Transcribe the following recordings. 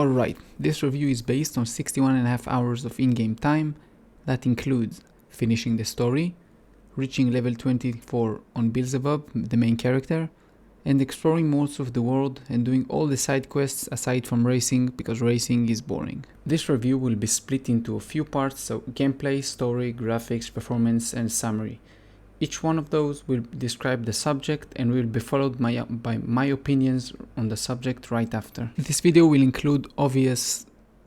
Alright, this review is based on 61.5 hours of in-game time. That includes finishing the story, reaching level 24 on Beelzebub, the main character, and exploring most of the world and doing all the side quests aside from racing, because racing is boring. This review will be split into a few parts, so gameplay, story, graphics, performance, and summary. Each one of those will describe the subject and will be followed by my opinions on the subject right after. This video will include obvious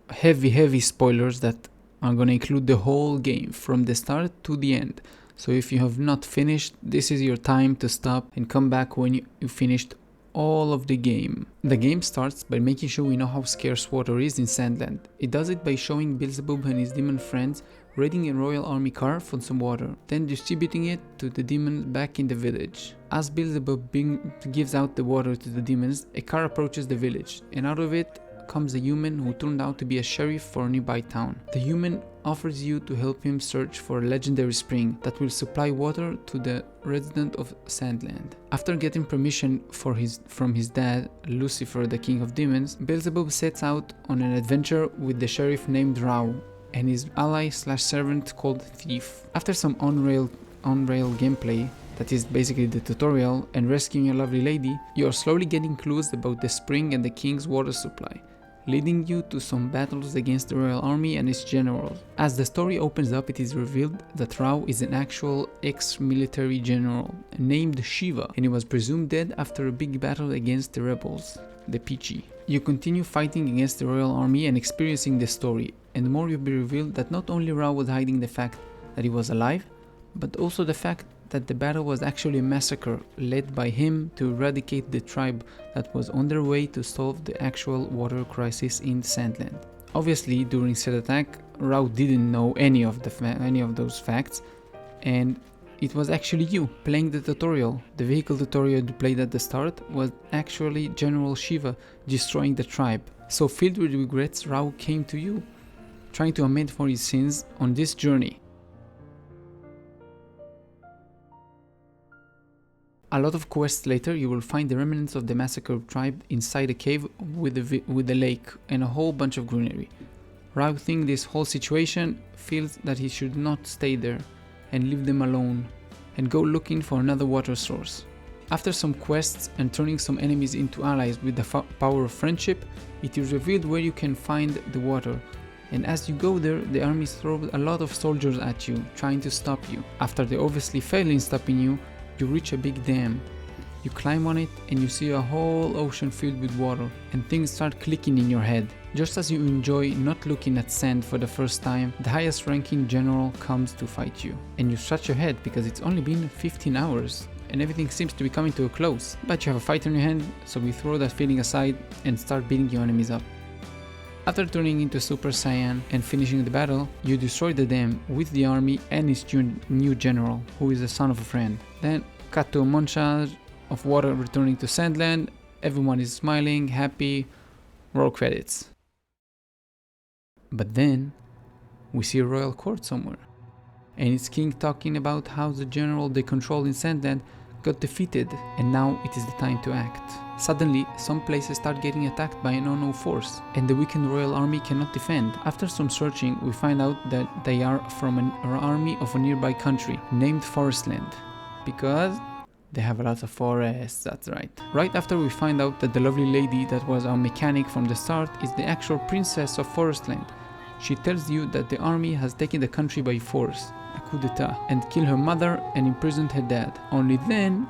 heavy spoilers that are gonna include the whole game from the start to the end. So if you have not finished, this is your time to stop and come back when you finished all of the game. The game starts by making sure we know how scarce water is in SandLand. It does it by showing Beelzebub and his demon friends raiding a royal army car for some water, then distributing it to the demons back in the village. As Beelzebub gives out the water to the demons, a car approaches the village, and out of it comes a human who turned out to be a sheriff for a nearby town. The human offers you to help him search for a legendary spring that will supply water to the resident of SandLand. After getting permission from his dad, Lucifer, the king of demons, Beelzebub sets out on an adventure with the sheriff named Rao and his ally/servant called Thief. After some on-rail gameplay, that is basically the tutorial, and rescuing a lovely lady, you are slowly getting clues about the spring and the king's water supply, leading you to some battles against the royal army and its generals. As the story opens up, it is revealed that Rao is an actual ex-military general named Shiva, and he was presumed dead after a big battle against the rebels, the Pichi. You continue fighting against the royal army and experiencing the story, and more will be revealed that not only Rao was hiding the fact that he was alive, but also the fact that the battle was actually a massacre led by him to eradicate the tribe that was on their way to solve the actual water crisis in SandLand. Obviously, during said attack, Rao didn't know any of those facts, and it was actually you playing the tutorial. The vehicle tutorial you played at the start was actually General Shiva destroying the tribe. So filled with regrets, Rao came to you, trying to amend for his sins on this journey. A lot of quests later, you will find the remnants of the massacred tribe inside a cave with a lake and a whole bunch of greenery. Rao, thinking this whole situation, feels that he should not stay there and leave them alone and go looking for another water source. After some quests and turning some enemies into allies with the power of friendship, it is revealed where you can find the water, and as you go there, the army throws a lot of soldiers at you, trying to stop you. After they obviously fail in stopping you, you reach a big dam. You climb on it and you see a whole ocean filled with water, and things start clicking in your head. Just as you enjoy not looking at sand for the first time, the highest ranking general comes to fight you. And you scratch your head because it's only been 15 hours and everything seems to be coming to a close. But you have a fight on your hand, so we throw that feeling aside and start beating your enemies up. After turning into Super Saiyan and finishing the battle, you destroy the dam with the army and its new general, who is the son of a friend. Then cut to a montage of water returning to SandLand. Everyone is smiling, happy, roll credits. But then we see a royal court somewhere, and its king talking about how the general they control in SandLand got defeated, and now it is the time to act. Suddenly, some places start getting attacked by an unknown force, and the weakened royal army cannot defend. After some searching, we find out that they are from an army of a nearby country named Forestland, because they have a lot of forests, that's right. Right after, we find out that the lovely lady that was our mechanic from the start is the actual princess of Forestland. She tells you that the army has taken the country by force, a coup d'etat, and killed her mother and imprisoned her dad. Only then,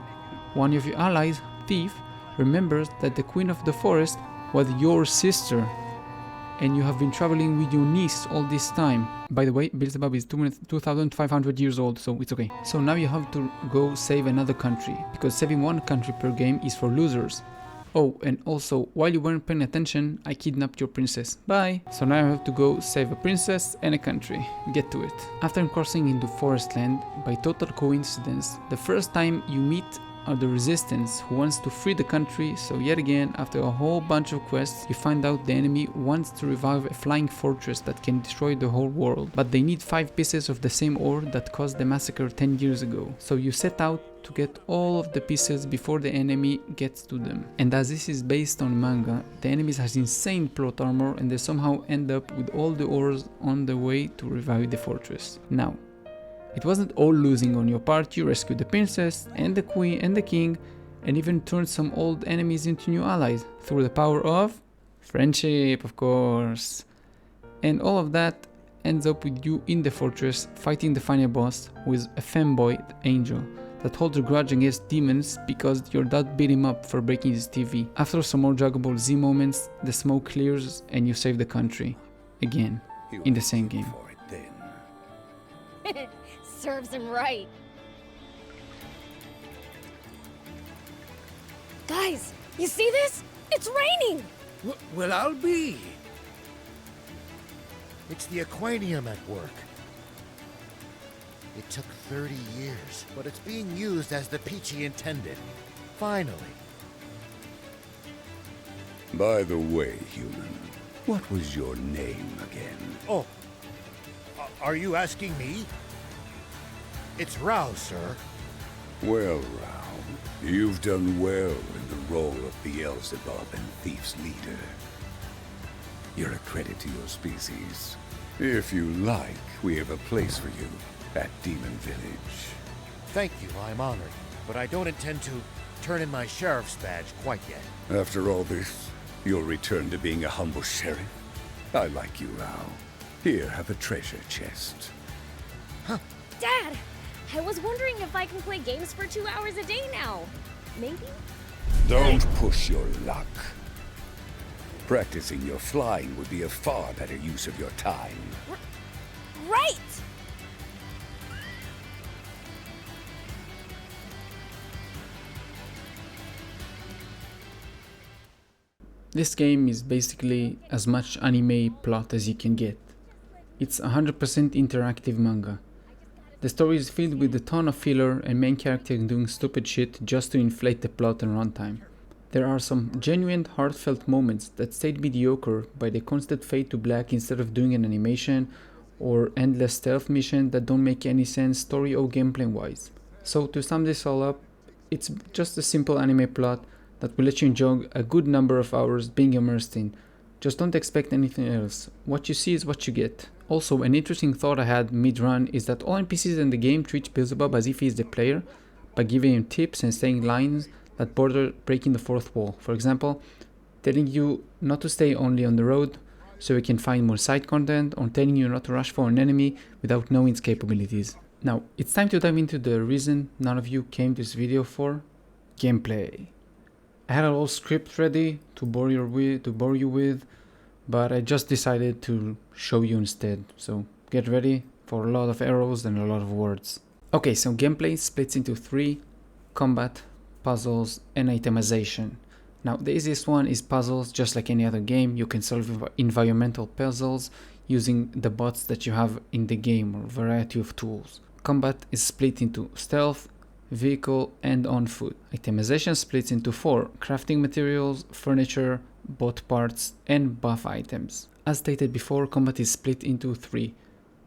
one of your allies, Thief, remembers that the queen of the forest was your sister, and you have been traveling with your niece all this time. By the way, Beelzebub is 2,500 years old, so it's okay. So now you have to go save another country, because saving one country per game is for losers. Oh, and also, while you weren't paying attention, I kidnapped your princess. Bye! So now I have to go save a princess and a country. Get to it. After crossing into Forestland, by total coincidence, the first time you meet are the resistance who wants to free the country, so yet again, after a whole bunch of quests, you find out the enemy wants to revive a flying fortress that can destroy the whole world, but they need 5 pieces of the same ore that caused the massacre 10 years ago. So you set out to get all of the pieces before the enemy gets to them. And as this is based on manga, the enemies has insane plot armor and they somehow end up with all the ores on the way to revive the fortress. Now, it wasn't all losing on your part. You rescued the princess and the queen and the king and even turned some old enemies into new allies through the power of friendship, of course. And all of that ends up with you in the fortress fighting the final boss, who is a femboy angel that holds a grudge against demons because your dad beat him up for breaking his TV. After some more Dragon Ball Z moments, the smoke clears and you save the country. Again, in the same game. Serves him right. Guys, you see this? It's raining! Well, I'll be. It's the Aquanium at work. It took 30 years, but it's being used as the Peachy intended. Finally. By the way, human, what was your name again? Oh, are you asking me? It's Rao, sir. Well, Rao, you've done well in the role of Beelzebub and Thief's leader. You're a credit to your species. If you like, we have a place for you at Demon Village. Thank you, I'm honored. But I don't intend to turn in my sheriff's badge quite yet. After all this, you'll return to being a humble sheriff? I like you, Rao. Here, have a treasure chest. Huh. Dad, I was wondering if I can play games for 2 hours a day now. Maybe? Don't push your luck. Practicing your flying would be a far better use of your time. Right! This game is basically as much anime plot as you can get. It's 100% interactive manga. The story is filled with a ton of filler and main character doing stupid shit just to inflate the plot and runtime. There are some genuine heartfelt moments that stayed mediocre by the constant fade to black instead of doing an animation or endless stealth mission that don't make any sense story or gameplay wise. So to sum this all up, it's just a simple anime plot that will let you enjoy a good number of hours being immersed in. Just don't expect anything else. What you see is what you get. Also, an interesting thought I had mid-run is that all NPCs in the game treat Beelzebub as if he is the player by giving him tips and saying lines that border breaking the fourth wall. For example, telling you not to stay only on the road so you can find more side content, or telling you not to rush for an enemy without knowing its capabilities. Now, it's time to dive into the reason none of you came to this video for: gameplay. I had a whole script ready to bore you with, but I just decided to show you instead. So get ready for a lot of arrows and a lot of words. Okay, so gameplay splits into 3: combat, puzzles, and itemization. Now, the easiest one is puzzles. Just like any other game, you can solve environmental puzzles using the bots that you have in the game or variety of tools. Combat is split into stealth, vehicle, and on foot. Itemization splits into 4: crafting materials, furniture, bot parts, and buff items. As stated before, combat is split into 3.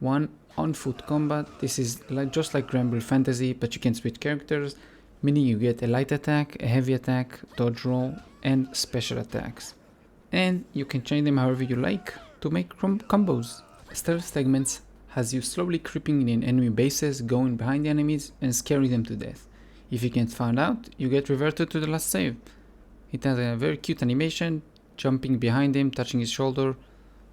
1. On foot combat. This is just like Granblue Fantasy, but you can switch characters, meaning you get a light attack, a heavy attack, dodge roll, and special attacks. And you can change them however you like to make combos. Stealth segments has you slowly creeping in enemy bases, going behind the enemies and scaring them to death. If you get found out, you get reverted to the last save. It has a very cute animation, jumping behind him, touching his shoulder,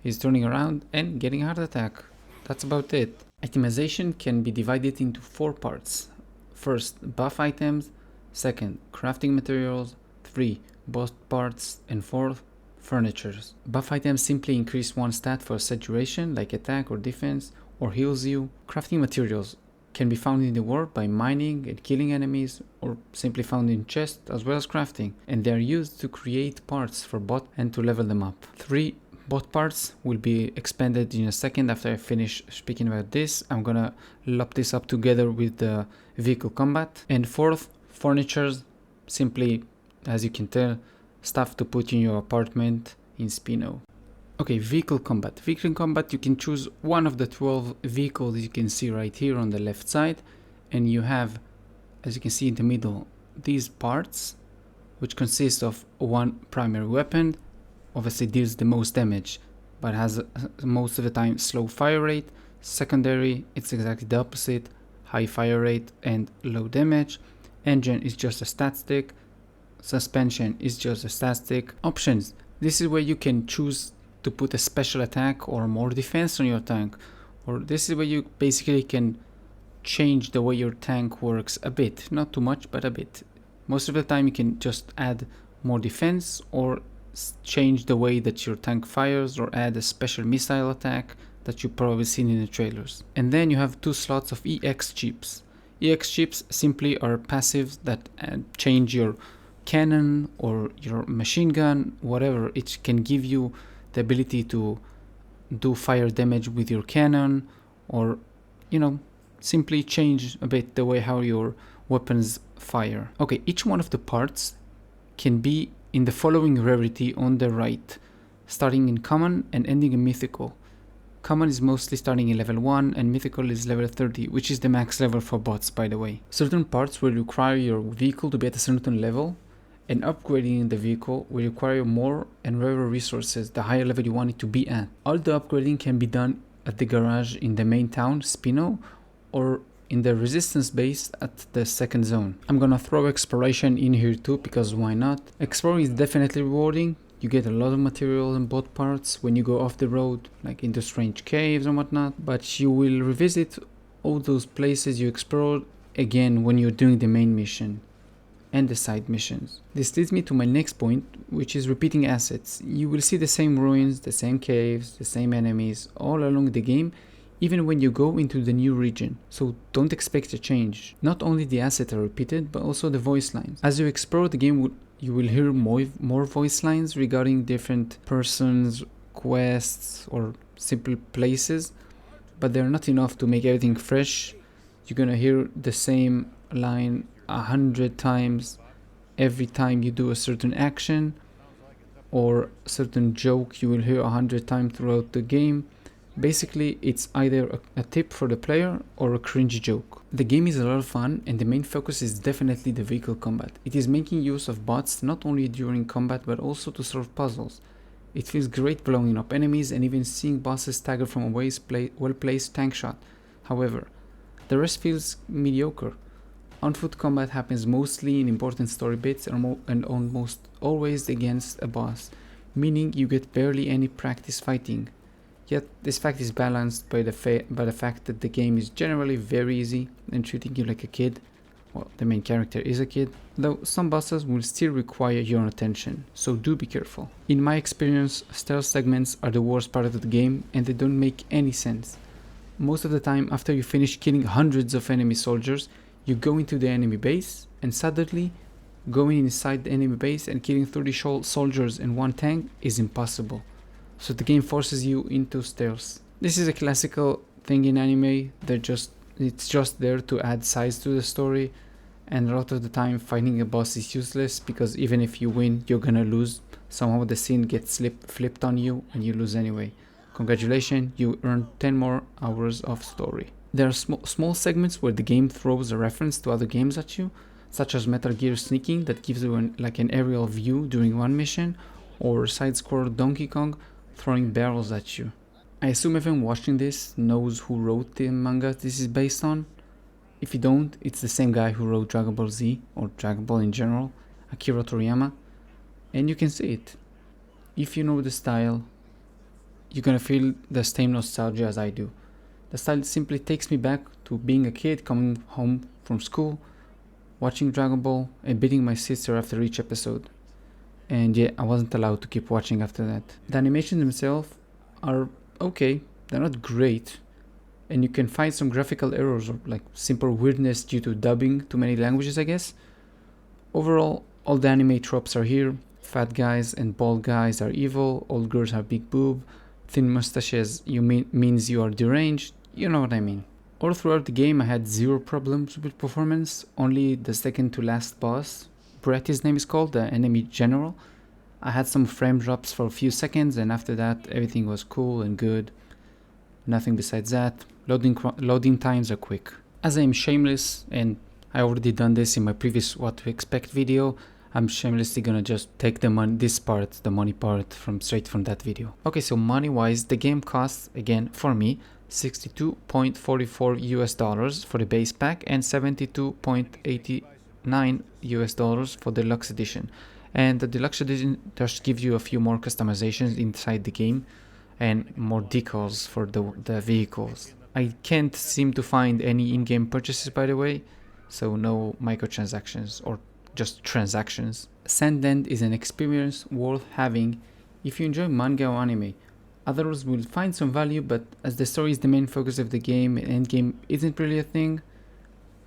he's turning around and getting a heart attack. That's about it. Itemization can be divided into 4 parts. First, buff items. Second, crafting materials. 3, boss parts. And 4th, furnitures. Buff items simply increase one stat for a set duration, like attack or defense, or heals you. Crafting materials can be found in the world by mining and killing enemies, or simply found in chests as well as crafting, and they are used to create parts for bot and to level them up. 3 bot parts will be expanded in a second after I finish speaking about this. I'm gonna lump this up together with the vehicle combat. And 4th, Furnitures, simply, as you can tell, stuff to put in your apartment in Spino. Okay, vehicle combat. Vehicle combat, you can choose one of the 12 vehicles you can see right here on the left side, and you have, as you can see in the middle, these parts, which consist of one primary weapon, obviously deals the most damage, but has most of the time slow fire rate. Secondary, it's exactly the opposite, high fire rate and low damage. Engine is just a stat stick. Suspension is just a stat stick. Options, this is where you can choose to put a special attack or more defense on your tank, or this is where you basically can change the way your tank works a bit, not too much but a bit. Most of the time you can just add more defense or change the way that your tank fires, or add a special missile attack that you've probably seen in the trailers. And then you have 2 slots of EX chips. EX chips simply are passives that change your cannon or your machine gun, whatever. It can give you the ability to do fire damage with your cannon, or simply change a bit the way how your weapons fire. Okay, each one of the parts can be in the following rarity on the right, starting in common and ending in mythical. Common is mostly starting in level 1 and mythical is level 30, which is the max level for bots, by the way. Certain parts will require your vehicle to be at a certain level, and upgrading the vehicle will require more and rarer resources the higher level you want it to be at. All the upgrading can be done at the garage in the main town, Spino, or in the resistance base at the second zone. I'm gonna throw exploration in here too, because why not? Exploring is definitely rewarding. You get a lot of material and bot parts when you go off the road, like into strange caves and whatnot, but you will revisit all those places you explored again when you're doing the main mission and the side missions. This leads me to my next point, which is repeating assets. You will see the same ruins, the same caves, the same enemies all along the game, even when you go into the new region, so don't expect a change. Not only the assets are repeated, but also the voice lines. As you explore the game, you will hear more voice lines regarding different persons, quests, or simple places, but they're not enough to make everything fresh. You're gonna hear the same line 100 times every time you do a certain action, or a certain joke you will hear 100 times throughout the game. Basically, it's either a tip for the player or a cringy joke. The game is a lot of fun, and the main focus is definitely the vehicle combat. It is making use of bots not only during combat but also to solve puzzles. It feels great blowing up enemies and even seeing bosses stagger from a well-placed tank shot. However, the rest feels mediocre. On-foot combat happens mostly in important story bits and almost always against a boss, meaning you get barely any practice fighting. Yet this fact is balanced by the fact that the game is generally very easy and treating you like a kid. Well, the main character is a kid, though some bosses will still require your attention, so do be careful. In my experience, stealth segments are the worst part of the game, and they don't make any sense. Most of the time, after you finish killing hundreds of enemy soldiers, you go into the enemy base, and suddenly, going inside the enemy base and killing 30 soldiers and one tank is impossible. So the game forces you into stealth. This is a classical thing in anime. It's just there to add size to the story, and a lot of the time fighting a boss is useless, because even if you win, you're gonna lose. Somehow the scene gets flipped on you and you lose anyway. Congratulations, you earned 10 more hours of story. There are small segments where the game throws a reference to other games at you, such as Metal Gear Sneaking that gives you an aerial view during one mission, or side-scroller Donkey Kong throwing barrels at you. I assume everyone watching this knows who wrote the manga this is based on. If you don't, it's the same guy who wrote Dragon Ball Z, or Dragon Ball in general, Akira Toriyama, and you can see it. If you know the style, you're gonna feel the same nostalgia as I do. The style simply takes me back to being a kid coming home from school, watching Dragon Ball, and beating my sister after each episode. And yeah, I wasn't allowed to keep watching after that. The animations themselves are okay, they're not great, and you can find some graphical errors or simple weirdness due to dubbing to many languages, I guess. Overall, all the anime tropes are here. Fat guys and bald guys are evil, old girls have big boob, thin mustaches means you are deranged, you know what I mean. All throughout the game I had zero problems with performance, only the second to last boss, Brett his name is called, the enemy general. I had some frame drops for a few seconds, and after that everything was cool and good. Nothing besides that. Loading times are quick. As I am shameless, and I already done this in my previous what to expect video, I'm shamelessly gonna just take the money part straight from that video. Okay, so money wise, the game costs, again for me, $62.44 US for the base pack and $72.89 US for the deluxe edition. And the deluxe edition just gives you a few more customizations inside the game and more decals for the vehicles. I can't seem to find any in-game purchases, by the way, so no microtransactions or just transactions. SandLand is an experience worth having if you enjoy manga or anime. Others will find some value, but as the story is the main focus of the game and endgame isn't really a thing,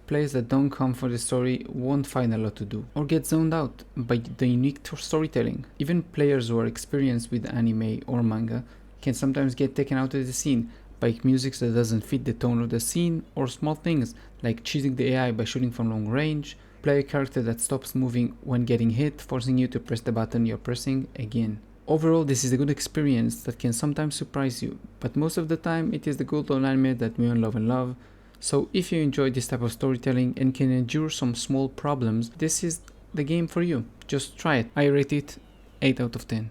players that don't come for the story won't find a lot to do or get zoned out by the unique storytelling. Even players who are experienced with anime or manga can sometimes get taken out of the scene by music that doesn't fit the tone of the scene, or small things like cheating the AI by shooting from long range, play a character that stops moving when getting hit, forcing you to press the button you're pressing again. Overall, this is a good experience that can sometimes surprise you, but most of the time it is the good old anime that we all love and love. So if you enjoy this type of storytelling and can endure some small problems, this is the game for you. Just try it. I rate it 8 out of 10.